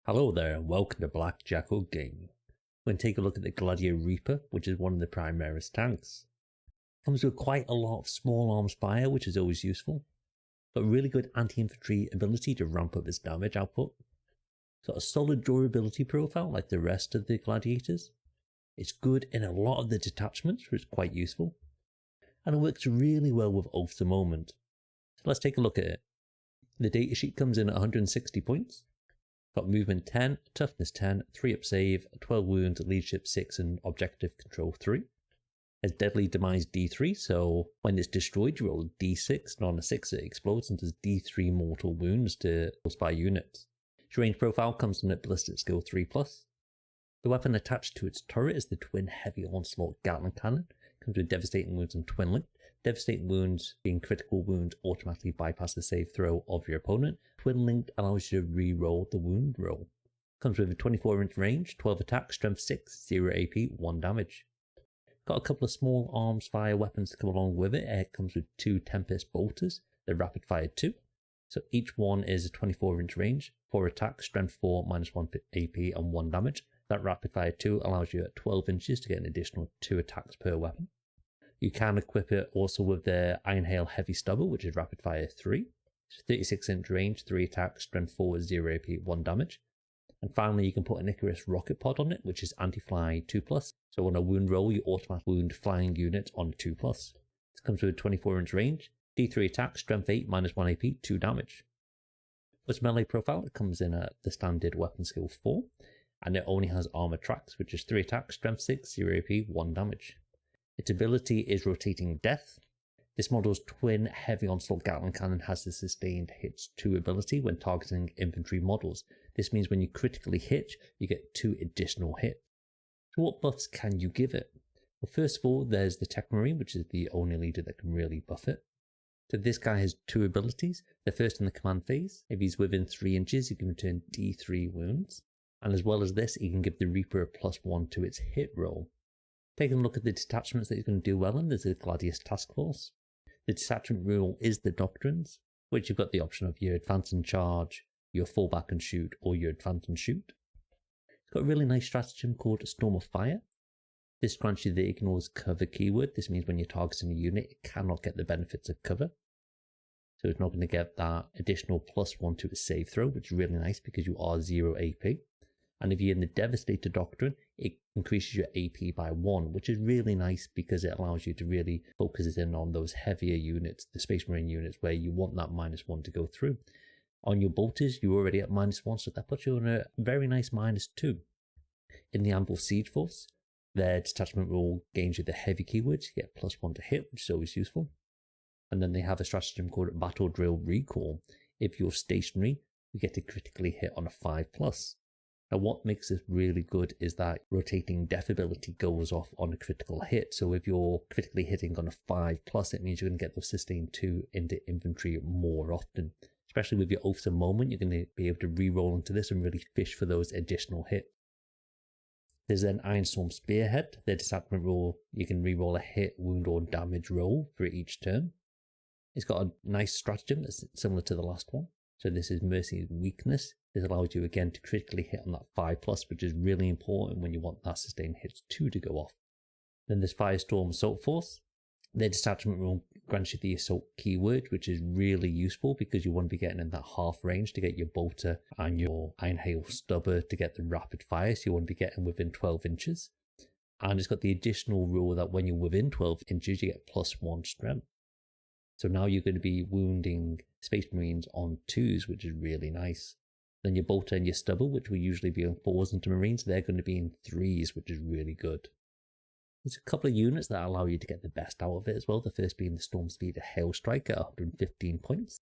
Hello there and welcome to Black Jackal Gaming. We're going to take a look at the Gladiator Reaper, which is one of the Primaris tanks. Comes with quite a lot of small arms fire, which is always useful, but really good anti-infantry ability to ramp up its damage output. It's got a solid durability profile like the rest of the Gladiators. It's good in a lot of the detachments, which is quite useful, and it works really well with Oath the Moment. So let's take a look at it. The datasheet comes in at 160 points. Got movement 10, toughness 10, 3 up save, 12 wounds, leadership 6 and objective control 3. Has deadly demise D3, so when it's destroyed you roll D6, and on a 6 it explodes and does D3 mortal wounds to spy units. Its range profile comes in at ballistic skill 3+. The weapon attached to its turret is the twin heavy onslaught Gatling cannon. Comes with devastating wounds and twin link. Devastating wounds being critical wounds automatically bypass the save throw of your opponent. Twin linked allows you to re-roll the wound roll. Comes with a 24-inch range, 12 attack, strength 6, 0 AP, 1 damage. Got a couple of small arms fire weapons to come along with it. It comes with 2 Tempest bolters. They're rapid fire 2. So each one is a 24-inch range, 4 attack, strength 4, -1 AP and 1 damage. That rapid fire 2 allows you at 12 inches to get an additional 2 attacks per weapon. You can equip it also with the Iron Hail Heavy Stubber, which is rapid fire 3. It's 36-inch range, 3 attacks, strength 4, 0 AP, 1 damage. And finally, you can put an Icarus rocket pod on it, which is anti-fly 2+. So on a wound roll, you automatically wound flying units on a 2+. This comes with a 24-inch range, D3 attack, strength 8, -1 AP, 2 damage. Its melee profile, it comes in at the standard weapon skill 4. And it only has armor tracks, which is 3 attacks, strength 6, 0 AP, 1 damage. Its ability is rotating death. This model's twin heavy onslaught Gatling cannon has the sustained hits 2 ability when targeting infantry models. This means when you critically hit, you get 2 additional hits. So what buffs can you give it? Well, first of all, there's the Tech Marine, which is the only leader that can really buff it. So this guy has 2 abilities. The first in the command phase. If he's within 3 inches, you can return D3 wounds. And as well as this, he can give the Reaper a +1 to its hit roll. Taking a look at the detachments that he's going to do well in, there's the Gladius Task Force. The detachment rule is the Doctrines, which you've got the option of your advance and charge, your fall back and shoot, or your advance and shoot. It's got a really nice stratagem called Storm of Fire. This grants you the ignores cover keyword. This means when you're targeting a unit, it cannot get the benefits of cover. So it's not going to get that additional +1 to its save throw, which is really nice because you are 0 AP. And if you're in the Devastator Doctrine, it increases your AP by 1, which is really nice because it allows you to really focus in on those heavier units, the Space Marine units, where you want that -1 to go through. On your bolters, you're already at -1, so that puts you on a very nice -2. In the Anvil Siege Force, their detachment rule gains you the heavy keywords, you get +1 to hit, which is always useful. And then they have a stratagem called Battle Drill Recall. If you're stationary, you get to critically hit on a 5+. Now what makes this really good is that rotating death ability goes off on a critical hit. So if you're critically hitting on a 5+, it means you're going to get those sustained 2 into infantry more often. Especially with your Oath the Moment, you're going to be able to re-roll into this and really fish for those additional hits. There's an Ironstorm Spearhead. Their detachment rule, you can re-roll a hit, wound or damage roll for each turn. It's got a nice stratagem that's similar to the last one. So this is Mercy's Weakness. This allows you again to critically hit on that 5+, which is really important when you want that sustained hits 2 to go off. Then there's Firestorm Assault Force. Their detachment rule grants you the assault keyword, which is really useful because you want to be getting in that half range to get your bolter and your Iron Hail Stubber to get the rapid fire. So you want to be getting within 12 inches. And it's got the additional rule that when you're within 12 inches, you get +1 strength. So now you're going to be wounding Space Marines on 2s, which is really nice. Then your bolter and your stubber, which will usually be on 4s into Marines, they're going to be in 3s, which is really good. There's a couple of units that allow you to get the best out of it as well. The first being the Storm Speeder Hail Strike at 115 points.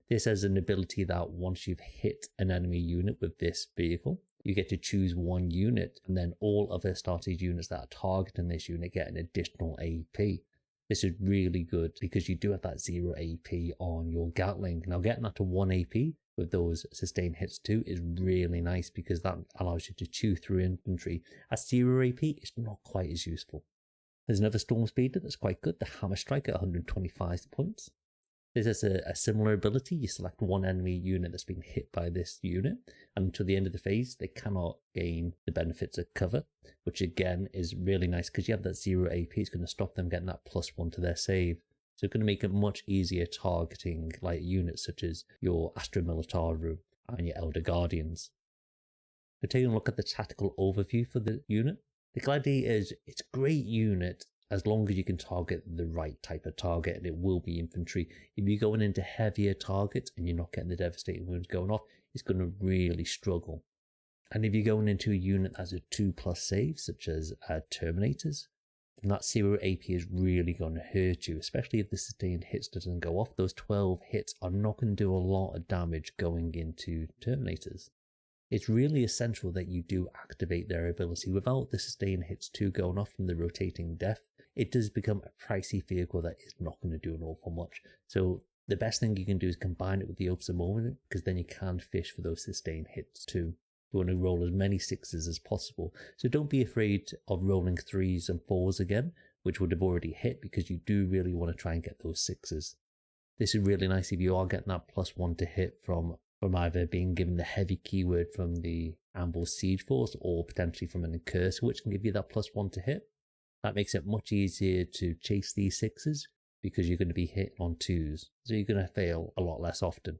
This has an ability that once you've hit an enemy unit with this vehicle, you get to choose one unit, and then all other started units that are targeting this unit get an additional AP. This is really good because you do have that 0 AP on your Gatling. Now getting that to 1 AP with those sustained hits 2 is really nice because that allows you to chew through infantry. At 0 AP, it's not quite as useful. There's another Storm Speeder that's quite good, the Hammer Strike at 125 points. This is a similar ability. You select one enemy unit that's been hit by this unit, and until the end of the phase, they cannot gain the benefits of cover, which again is really nice because you have that 0 AP. It's going to stop them getting that +1 to their save. So it's going to make it much easier targeting like units such as your Astra Militarum and your Elder Guardians. So taking a look at the tactical overview for the unit. The Gladiator it's a great unit as long as you can target the right type of target, and it will be infantry. If you're going into heavier targets and you're not getting the devastating wounds going off, it's going to really struggle. And if you're going into a unit that has a 2+ save, such as Terminators, then that 0 AP is really going to hurt you, especially if the sustained hits doesn't go off. Those 12 hits are not going to do a lot of damage going into Terminators. It's really essential that you do activate their ability. Without the sustained hits 2 going off from the rotating death, it does become a pricey vehicle that is not going to do an awful much. So the best thing you can do is combine it with the Oaths of Moment, because then you can fish for those sustained hits too. You want to roll as many 6s as possible. So don't be afraid of rolling 3s and 4s again, which would have already hit, because you do really want to try and get those 6s. This is really nice if you are getting that +1 to hit from either being given the heavy keyword from the Amble Siege Force or potentially from an Incursor, which can give you that +1 to hit. That makes it much easier to chase these 6s because you're going to be hit on 2s, so you're going to fail a lot less often.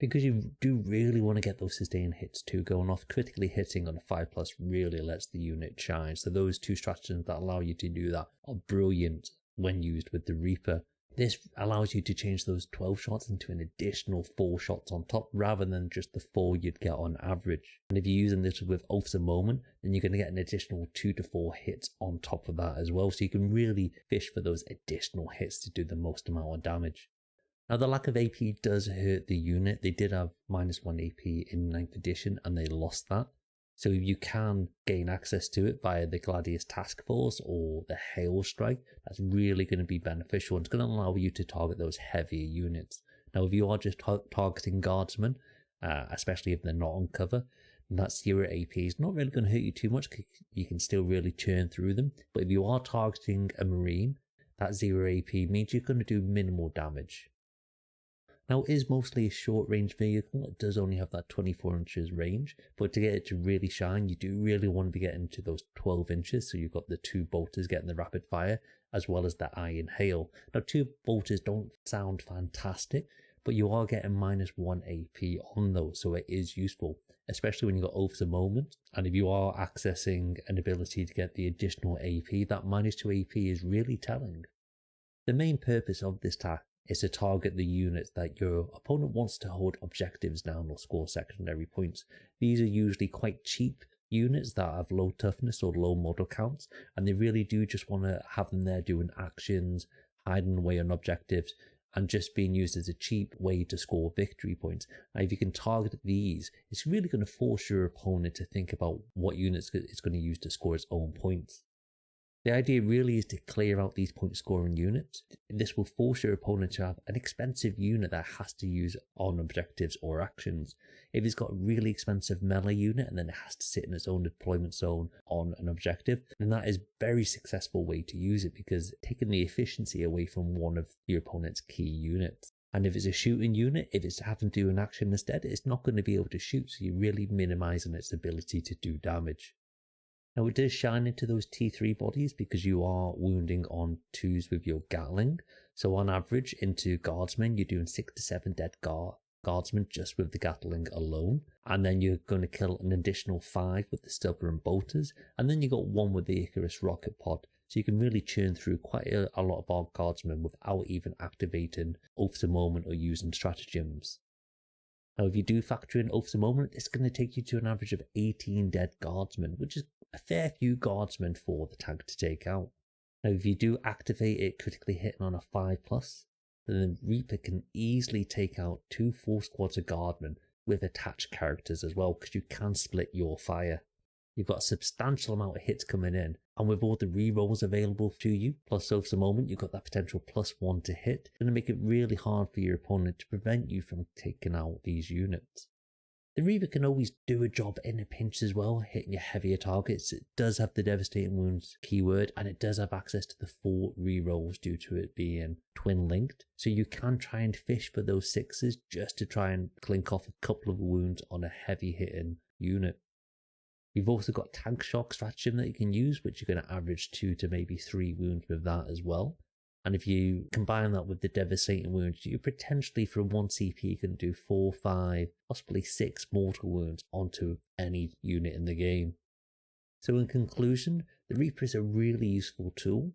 Because you do really want to get those sustained hits too going off, critically hitting on a 5+ really lets the unit shine. So those 2 stratagems that allow you to do that are brilliant when used with the Reaper. This allows you to change those 12 shots into an additional 4 shots on top, rather than just the 4 you'd get on average. And if you're using this with Oaths of Moment, then you're going to get an additional 2 to 4 hits on top of that as well. So you can really fish for those additional hits to do the most amount of damage. Now the lack of AP does hurt the unit. They did have -1 AP in 9th edition and they lost that. So if you can gain access to it via the Gladius Task Force or the Hail Strike, that's really going to be beneficial, and it's going to allow you to target those heavier units. Now if you are just targeting guardsmen, especially if they're not on cover, then that 0 AP is not really going to hurt you too much. You can still really churn through them. But if you are targeting a Marine, that 0 AP means you're going to do minimal damage. Now it is mostly a short range vehicle. It does only have that 24 inches range, but to get it to really shine, you do really want to be getting to those 12 inches. So you've got the 2 bolters getting the rapid fire, as well as the iron hail. Now 2 bolters don't sound fantastic, but you are getting -1 AP on those, so it is useful, especially when you've got Oaths of Moment. And if you are accessing an ability to get the additional AP, that -2 AP is really telling. The main purpose of this task is to target the units that your opponent wants to hold objectives down or score secondary points. These are usually quite cheap units that have low toughness or low model counts, and they really do just want to have them there doing actions, hiding away on objectives, and just being used as a cheap way to score victory points. Now, if you can target these, it's really going to force your opponent to think about what units it's going to use to score its own points. The idea really is to clear out these point scoring units. This will force your opponent to have an expensive unit that has to use on objectives or actions. If it's got a really expensive melee unit and then it has to sit in its own deployment zone on an objective, then that is a very successful way to use it, because it's taking the efficiency away from one of your opponent's key units. And if it's a shooting unit, if it's having to do an action instead, it's not going to be able to shoot, so you're really minimizing its ability to do damage. Now it does shine into those T3 bodies because you are wounding on 2s with your Gatling. So on average into Guardsmen, you're doing 6 to 7 dead Guardsmen just with the Gatling alone. And then you're going to kill an additional 5 with the Stubber and Bolters. And then you got 1 with the Icarus rocket pod. So you can really churn through quite a lot of our Guardsmen without even activating Oaths of Moment or using stratagems. Now if you do factor in Oaths of Moment, it's going to take you to an average of 18 dead Guardsmen, which is a fair few Guardsmen for the tank to take out. Now if you do activate it critically hitting on a 5+, then the Reaper can easily take out 2 full squads of Guardsmen with attached characters as well, because you can split your fire. You've got a substantial amount of hits coming in, and with all the rerolls available to you, plus Oaths of Moment, you've got that potential +1 to hit. It's going to make it really hard for your opponent to prevent you from taking out these units. The Reaper can always do a job in a pinch as well, hitting your heavier targets. It does have the Devastating Wounds keyword, and it does have access to the 4 rerolls due to it being twin linked. So you can try and fish for those 6s just to try and clink off a couple of wounds on a heavy hitting unit. You've also got Tank Shock stratagem that you can use, which you're going to average 2 to maybe 3 wounds with that as well. And if you combine that with the Devastating Wounds, you potentially from 1 CP can do 4, 5, possibly 6 mortal wounds onto any unit in the game. So in conclusion, the Reaper is a really useful tool,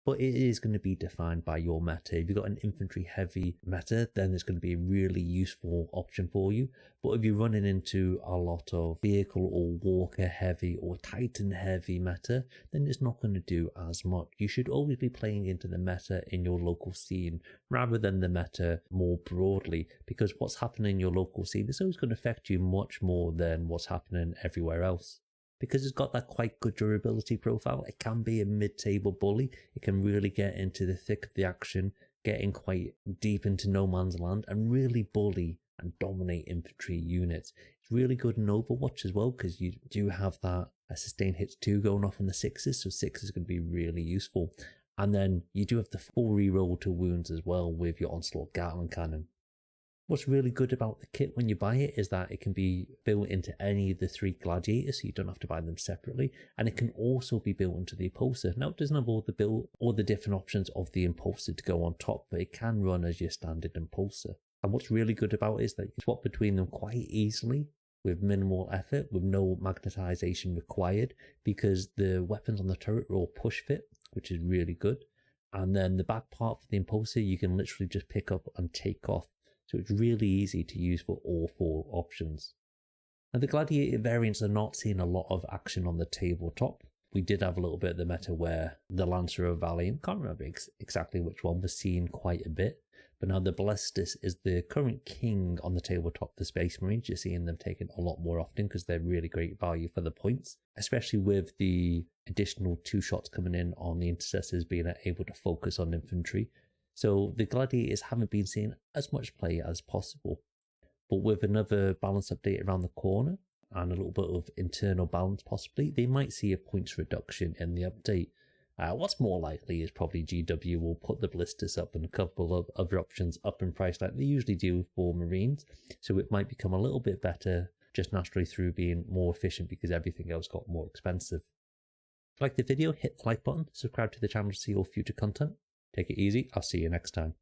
but it is going to be defined by your meta. If you've got an infantry heavy meta, then it's going to be a really useful option for you. But if you're running into a lot of vehicle or walker heavy or titan heavy meta, then it's not going to do as much. You should always be playing into the meta in your local scene rather than the meta more broadly, because what's happening in your local scene is always going to affect you much more than what's happening everywhere else. Because it's got that quite good durability profile, it can be a mid-table bully. It can really get into the thick of the action, getting quite deep into no man's land, and really bully and dominate infantry units. It's really good in Overwatch as well, because you do have that sustained hits 2 going off on the 6s, so 6 is going to be really useful. And then you do have the 4 reroll to wounds as well with your Onslaught Gatling Cannon. What's really good about the kit when you buy it is that it can be built into any of the 3 gladiators, so you don't have to buy them separately, and it can also be built into the impulsor. Now it doesn't have all the different options of the impulsor to go on top, but it can run as your standard impulsor. And what's really good about it is that you can swap between them quite easily with minimal effort, with no magnetization required, because the weapons on the turret are all push fit, which is really good. And then the back part for the impulsor you can literally just pick up and take off. So it's really easy to use for all 4 options. Now the Gladiator variants are not seeing a lot of action on the tabletop. We did have a little bit of the meta where the Lancer of Valiant, can't remember exactly which one, was seen quite a bit. But now the Ballistus is the current king on the tabletop for Space Marines. You're seeing them taken a lot more often because they're really great value for the points, especially with the additional 2 shots coming in on the Intercessors being able to focus on infantry. So the Gladiators haven't been seeing as much play as possible. But with another balance update around the corner and a little bit of internal balance possibly, they might see a points reduction in the update. What's more likely is probably GW will put the Ballistus up and a couple of other options up in price like they usually do for Marines. So it might become a little bit better just naturally through being more efficient because everything else got more expensive. If you like the video, hit the like button, subscribe to the channel to see all future content. Take it easy, I'll see you next time.